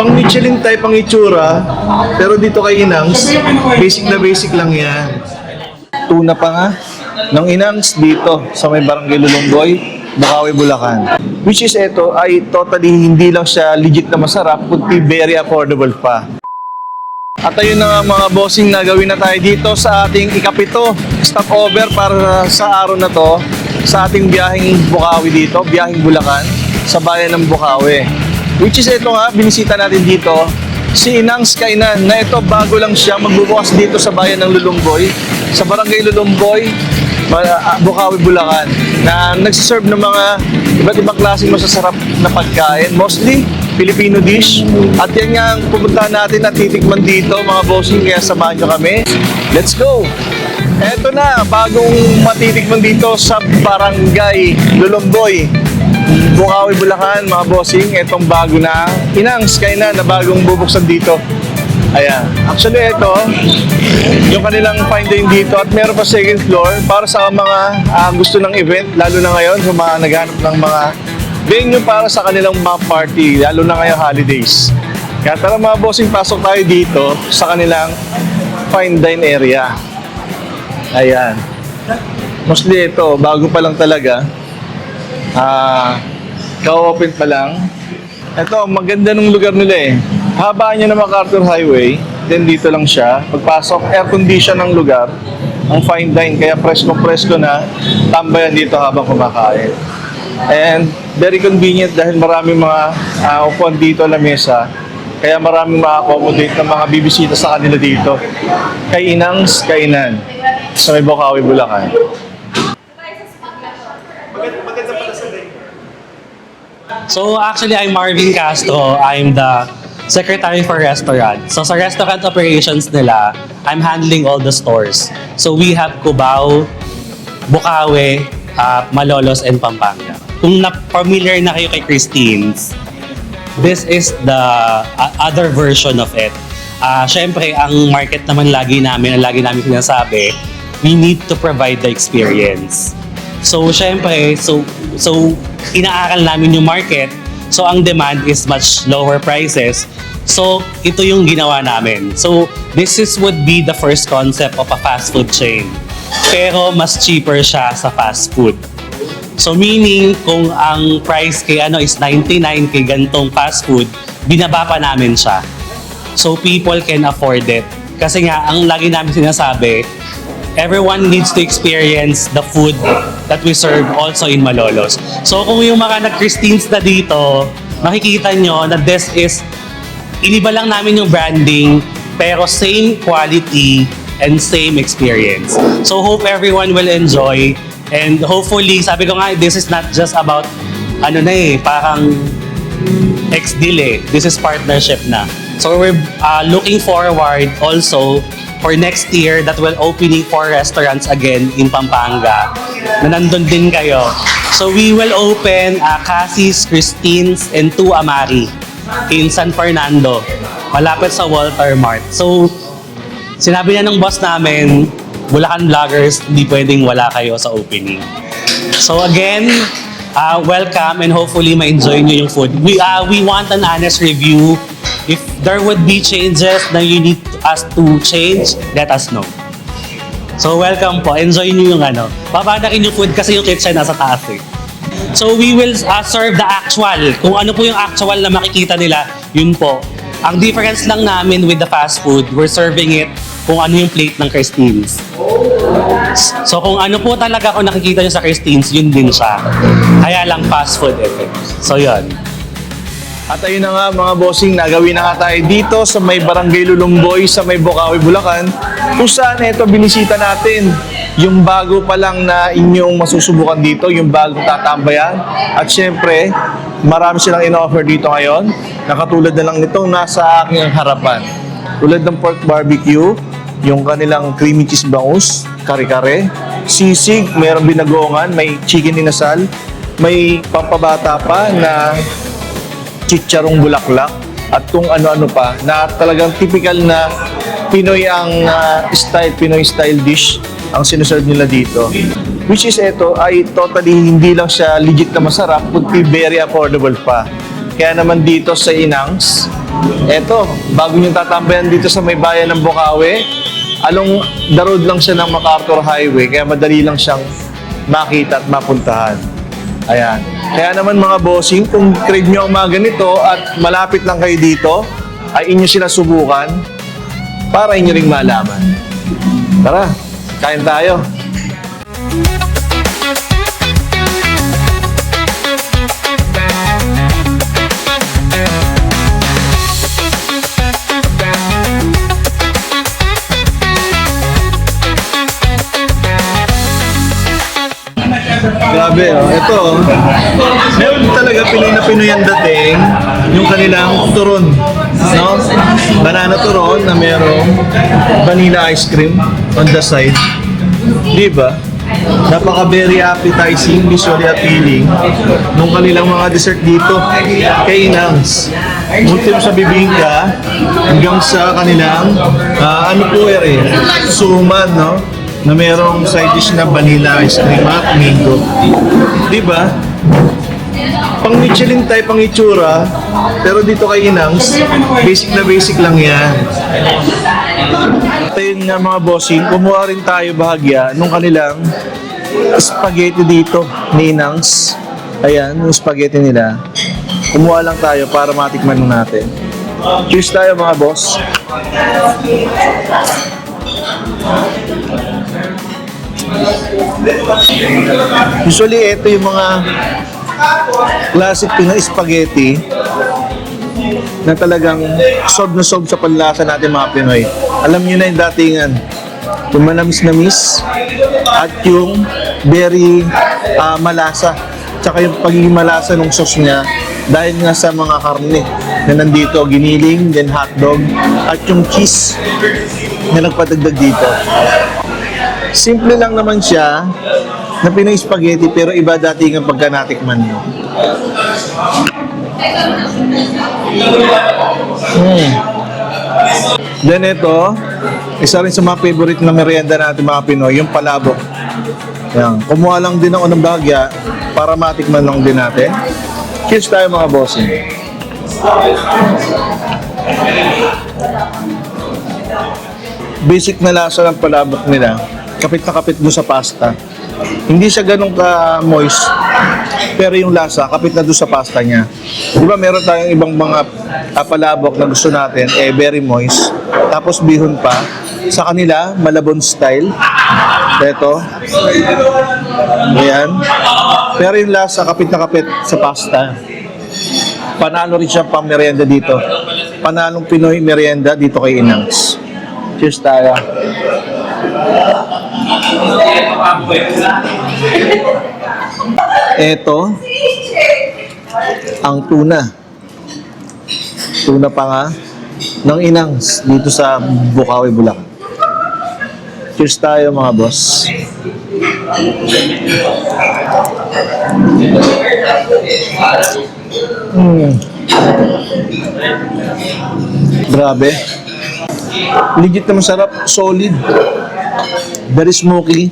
Pang Michelin type ang itsura, pero dito kay Inangs, basic na basic lang yan. Tuna pa nga ng Inangs dito sa may Barangay Lulonggoy, Bukawi, Bulacan. Which is ito ay totally hindi lang siya legit na masarap, kundi very affordable pa. At ayun na nga mga bossing, na gawin na tayo dito sa ating ikapito stopover para sa araw na to sa ating biyaheng Bukawi dito, biyaheng Bulacan sa bayan ng Bukawi. Which is ito nga, binisita natin dito si Inangs Kainan na ito bago lang siya magbubukas dito sa bayan ng Lulonggoy, sa Barangay Lulonggoy, Bukawi, Bulacan, na nagsiserve ng mga iba't ibang klaseng masasarap na pagkain, mostly Filipino dish. At yan nga ang pupuntahan natin at titikman dito mga bossing, kaya samahan nyo kami. Let's go! Eto na, bagong matitikman dito sa Barangay Lulonggoy, Bukawi, Bulacan mga bossing. Etong bago na Inangs Kainan na bagong bubuksan dito. Ayan. Actually, ito, yung kanilang fine dining dito at meron pa second floor para sa mga gusto ng event, lalo na ngayon sa mga naghanap ng mga venue para sa kanilang mga party, lalo na ngayon holidays. Kaya tara mga bossing, pasok tayo dito sa kanilang fine dine area. Ayan. Mostly ito, bago pa lang talaga. Ka-open pa lang. Ito, maganda ng lugar nila eh. Habaan niya ng MacArthur Highway, then dito lang siya. Pagpasok, air condition ng lugar, ang fine dine, kaya presko-presko na tambayan dito habang kumakain. And very convenient dahil maraming mga upuan dito na mesa, kaya maraming ma-accommodate ng mga bibisita sa kanila dito. Kay Inangs Kainan sa may Bukawi, Bulacan. So actually, I'm Marvin Castro. I'm the Secretary for Restaurant. So sa restaurant operations nila, I'm handling all the stores. So we have Cubao, Bukawi, Malolos, and Pampanga. Kung familiar na kayo kay Christine's, this is the other version of it. Siyempre, ang market naman lagi namin sinasabi, we need to provide the experience. So, siyempre, so inaaral namin yung market. So, ang demand is much lower prices. So, ito yung ginawa namin. So, would be the first concept of a fast food chain. Pero, mas cheaper siya sa fast food. So, meaning, kung ang price kay is 99 kay gantong fast food, binaba pa namin siya. So, people can afford it. Kasi nga, ang lagi namin sinasabi, everyone needs to experience the food that we serve also in Malolos. So kung yung mga nag-Christine's na dito, makikita nyo na this is, iniba lang namin yung branding, pero same quality and same experience. So hope everyone will enjoy, and hopefully, sabi ko nga, this is not just about, parang ex-deal eh. This is partnership na. So we're looking forward also for next year that will opening 4 restaurants again in Pampanga na nandun din kayo. So we will open Cassie's, Christine's, and 2 Amari in San Fernando, malapit sa Walter Mart. So sinabi niya ng boss namin, Bulacan Vloggers, hindi pwedeng wala kayo sa opening. So again, welcome, and hopefully ma-enjoy nyo yung food. We want an honest review. If there would be changes na you need us to change, let us know. So welcome po, enjoy nyo yung babadakin yung food kasi yung kitchen nasa taas eh. So we will serve the actual. Kung ano po yung actual na makikita nila, yun po. Ang difference lang namin with the fast food, we're serving it kung ano yung plate ng Christine's. So kung ano po talaga kung nakikita nyo sa Christine's, yun din siya. Kaya lang fast food effect. So yun. At ayun na nga mga bossing, nagawin na nga tayo dito sa may Barangay Lulonggoy, sa may Bukawi, Bulacan, kung saan ito binisita natin yung bago pa lang na inyong masusubukan dito, yung bagong tatambayan. At syempre, marami silang in-offer dito ngayon, na katulad na lang nitong nasa aking harapan. Tulad ng pork barbecue, yung kanilang creamy cheese bangus, kare-kare, sisig, mayroong binagongan, may chicken inasal, may pampabata pa na chicharong bulaklak, at kung ano-ano pa na talagang typical na Pinoy ang Pinoy style dish ang sinuserve nila dito. Which is ito ay totally hindi lang siya legit na masarap, kundi very affordable pa. Kaya naman dito sa Inangs, Eto, bago nyo tatambayan dito sa may bayan ng Bukawi, along the road lang siya ng MacArthur Highway, kaya madali lang siyang makita at mapuntahan. Ayan. Kaya naman mga bossing, kung crave nyo ang mga ganito at malapit lang kayo dito, ay inyo sila subukan para inyo ring malaman. Tara, kain tayo. Grabe, oh. Ito, oh. Meron talaga Pinoy na Pinoy ang dating yung kanilang turon. No? Banana turon na merong vanilla ice cream on the side. Di ba? Napaka very appetizing, visually appealing nung kanilang mga dessert dito kay Inangs. Multim sa bibingka hanggang sa kanilang ano po suman, no? Na merong side dish na vanilla ice cream at mango. Di ba? Pang Michelin type ang itsura, pero dito kay Inangs, basic lang yan. At yun nga mga bossing, kumuha rin tayo bahagya nung kanilang spaghetti dito ni Inangs. Ayan, yung spaghetti nila. Kumuha lang tayo para matikman natin. Cheers tayo mga boss. Usually, ito yung mga classic Pinoy spaghetti na talagang sob na sob sa panlasa natin mga Pinoy. Alam nyo na yung datingan. Yung manamis-namis at yung very malasa. Tsaka yung pagiging malasa ng sauce niya dahil nga sa mga karne na nandito, giniling, then hotdog, at yung cheese na nagpadagdag dito. Simple lang naman siya na Pinoy spaghetti pero iba dating ang pagka natikman mo. Then ito, isa rin sa mga favorite na merienda natin mga Pinoy, yung palabok. Yan. Kumuha lang din ako ng bahagya para matikman lang din natin. Cheers tayo mga bossing. Basic na lasa ng palabok nila. Kapit na kapit doon sa pasta. Hindi siya ganun ka-moist, pero yung lasa, kapit na doon sa pasta niya. Di ba meron tayong ibang mga palabok na gusto natin, very moist. Tapos bihon pa. Sa kanila, Malabon style. Ito. Ayan. Pero yung lasa, kapit na kapit sa pasta. Panalo rin siya pang merienda dito. Panalong Pinoy merienda dito kay Inangs. Cheers tayo. Ito ang tuna. Tuna pa nga ng Inangs dito sa Bukawi, Bulacan. Cheers tayo mga boss. Grabe. Legit na masarap, solid. Very smoky.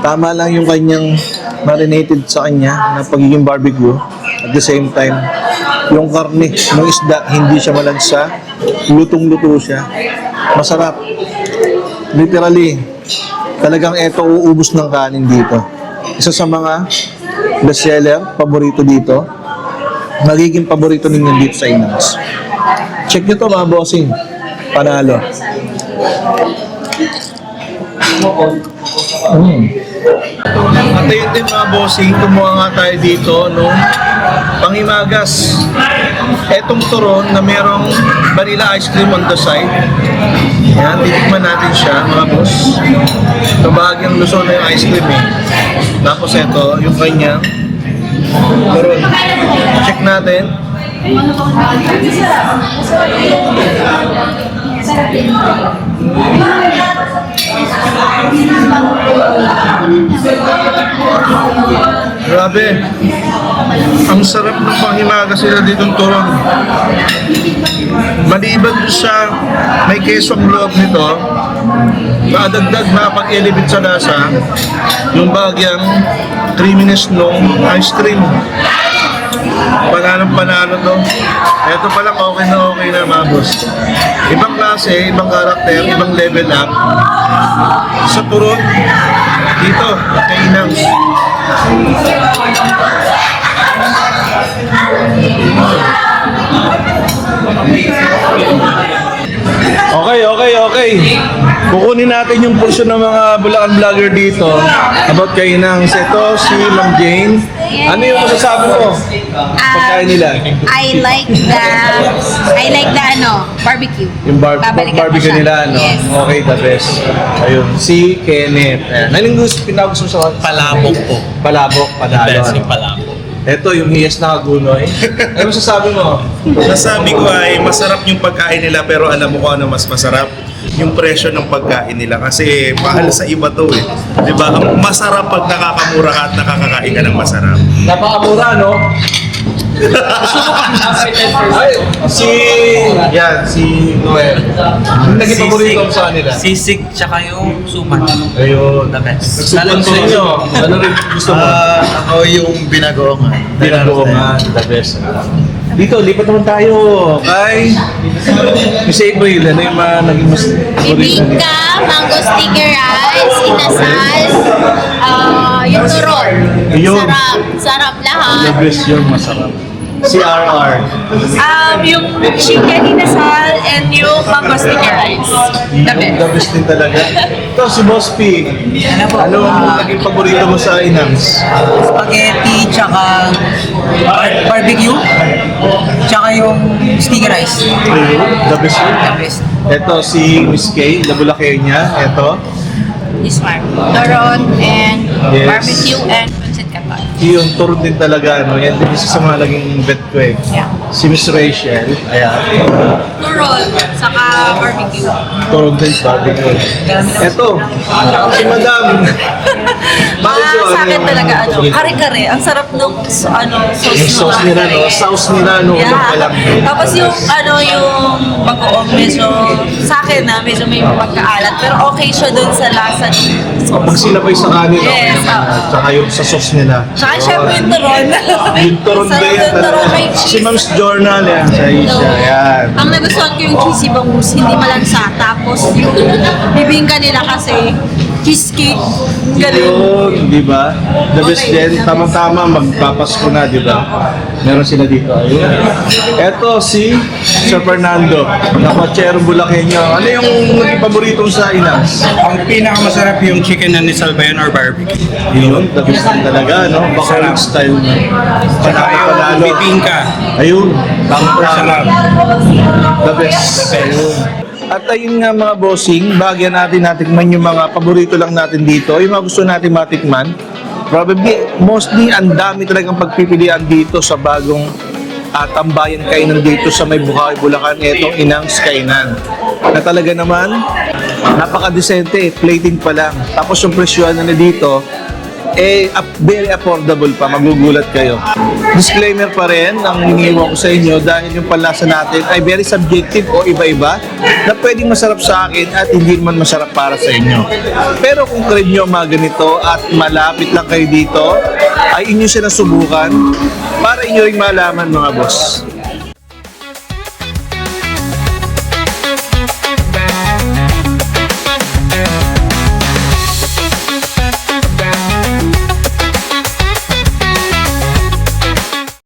Tama lang yung kanyang marinated sa kanya na pagiging barbecue. At the same time, yung karne ng isda, hindi siya malansa. Lutong-luto siya. Masarap. Literally, talagang eto uubos ng kanin dito. Isa sa mga bestseller, paborito dito. Magiging paborito ninyo dito sa Inangs. Check nyo to mga bossing. Panalo. At ayun din mga bossing, kumuha nga tayo dito nung panghimagas. Etong turon na merong vanilla ice cream on the side. Yan, titikman natin siya mga boss. Ito bahagyang luso na yung ice cream eh. Tapos ito, yung kanyang turon. Check natin. Grabe. Ang sarap ng panghimagas sila ditong turon. Maliban doon sa may keso ang loob nito, maadagdag na pag-elevate sa lasa yung bahagyang creaminess ng ice cream. Panalo to. Ito pa lang okay na mga boss. Ibang klase, ibang karakter, ibang level up. Sa turot, dito, kay Inang. Okay. Kukunin natin yung portion ng mga Bulacan vlogger dito about kay Inang. Ito si Ma'am Jane. Ano yung masasabi mo? Pagkain nila. I like the barbecue. Yung Babalikan ko barbecue siya. nila, no? Yes. Okay, the best. Ayun, si Kenneth. Ayan. Anong pinagusto sa Palabok po. Palabok, Best yung padalo. palabok. Ito, yung hiyas na kagunoy. Ano masasabi mo? Nasabi ko ay masarap yung pagkain nila pero alam mo kung ano mas masarap? Yung presyo ng pagkain nila kasi mahal sa iba to eh. Di ba? Ang masarap pag nakakamura ka at nakakakain ka ng masarap. Napakamura, no? Ay, si Noel. Ano naging paborito mo sa kanila? Sisig tsaka yung suman. Ayun. The best. Nagsupan sa inyo. Ano rin gusto mo? Ako yung binagoongan. Binagoongan, the best. Dito, lipat naman tayo kay Miss April. Ano yung mga naging mas paborito niya? Bibingka, mango sticky rice, inasal, yung turon. Yun. Sarap The lahat. best yun, masarap. Si RR. Yung chicken inasal and yung mango sticky rice. The best. The best din talaga. Ito, si Boss P. Ano ang naging paborito mo sa Inams? Spaghetti tsaka barbecue tsaka yung sticky rice. The best yun. The best. Ito, si Miss Kay, la Bulaqueña. Ito, This one. Turon and Yes. barbecue and pancit canton. yung turun din talaga. No? Yan din isa sa mga naging bet ko eh. Yeah. Si Miss Rachel. Ayan. Turon, saka barbecue. Turun din barbecue. Ito, si Madam. Sa akin talaga, kare-kare. Ang sarap nung, sauce. Yung sauce nila, no? Sauce nila, no? Walang Yeah. palang. Tapos yung, yung bagoong medyo, sa akin medyo may pagkaalat. Pero okay siya dun sa lasa ng sauce. Pag sinabay sa kanin, okay Yes, naman. Tsaka yung sa sauce nila. Tsaka syempre yung turon. Yung turon Sarap din. yung turon, may Si cheese. Ma'am's Journal, yan. Sa Asia, yan. Ang nagustuhan ko yung cheesy bangus, hindi malansa. Tapos yung bibingka nila kasi cheesecake. Galing. Yun, di ba? The best Okay, din. the Tama-tama, magpapasko na, di ba? Meron sila dito. Ayun. Eto si Sir Fernando. Nakwachero Bulaqueño. Ano yung naging paborito mo sa Inams? Ang pinakamasarap yung chicken na nisal ba yan or barbecue? Yun, the best din talaga, no? Bacolod style na. Saka yung bibingka. Ayun, tama-tama. Sarap. The best. Ayun. At ayun nga mga bossing, bagyan natin natikman yung mga paborito lang natin dito, yung mga gusto natin matikman. Probably, mostly, ang dami talagang pagpipilian dito sa bagong tambayan kainan dito sa may Bukawi, Bulacan, etong Inang's Kainan. Na talaga naman, napaka-decente, plating pa lang. Tapos yung presyohan na dito, very affordable pa, magugulat kayo. Disclaimer pa rin ang iniiwan ko sa inyo dahil yung panlasa natin ay very subjective o iba-iba na pwedeng masarap sa akin at hindi naman masarap para sa inyo. Pero kung trade nyo mga ganito at malapit lang kayo dito, ay inyo siya nasubukan para inyo ring malaman mga boss.